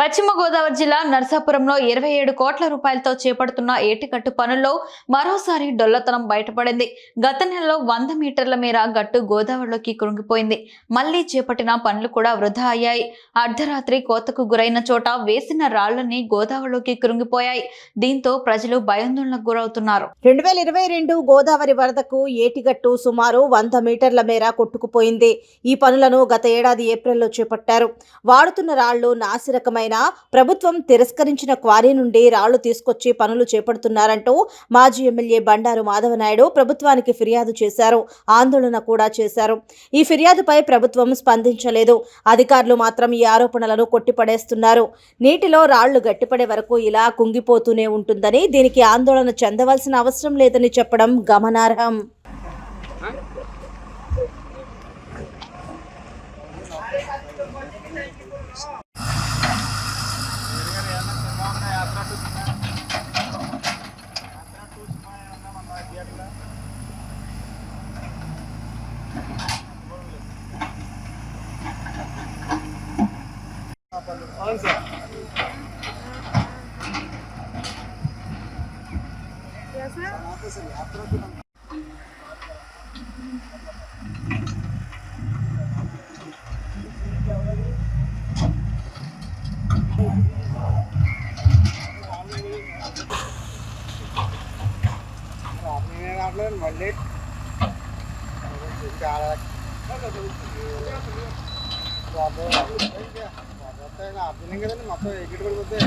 పశ్చిమ గోదావరి జిల్లా నర్సాపురంలో 27 కోట్ల రూపాయలతో చేపడుతున్న ఏటిగట్టు పనుల్లో మరోసారి డొల్లతనం బయటపడింది. గత నెలలో 100 మీటర్ల మేర గట్టు గోదావరిలోకి కృంగిపోయింది. మళ్లీ చేపట్టిన పనులు కూడా వృధా అయ్యాయి. అర్ధరాత్రి కోతకు గురైన చోట వేసిన రాళ్లన్నీ గోదావరిలోకి కృంగిపోయాయి. దీంతో ప్రజలు భయాందోళనకు గురవుతున్నారు. 2022 గోదావరి వరదకు ఏటిగట్టు సుమారు 100 మీటర్ల మేర కొట్టుకుపోయింది. ఈ పనులను గత ఏడాది ఏప్రిల్లో చేపట్టారు. వాడుతున్న రాళ్లు నాసిరకమైన ప్రభుత్వం తిరస్కరించిన క్వారీ నుండి రాళ్లు తీసుకొచ్చి పనులు చేపడుతున్నారంటూ మాజీ ఎమ్మెల్యే బండారు మాధవనాయుడు ప్రభుత్వానికి ఫిర్యాదు చేశారు. ఆందోళన కూడా చేశారు. ఈ ఫిర్యాదుపై ప్రభుత్వం స్పందించలేదు. అధికారులు మాత్రం ఈ ఆరోపణలను కొట్టిపడేస్తున్నారు. నీటిలో రాళ్లు గట్టిపడే వరకు ఇలా కుంగిపోతూనే ఉంటుందని, దీనికి ఆందోళన చెందవలసిన అవసరం లేదని చెప్పడం గమనార్హం. మళ్ళీ చాలా అర్థం కదండి మొత్తం ఎగ్గిట్ పడిపోతే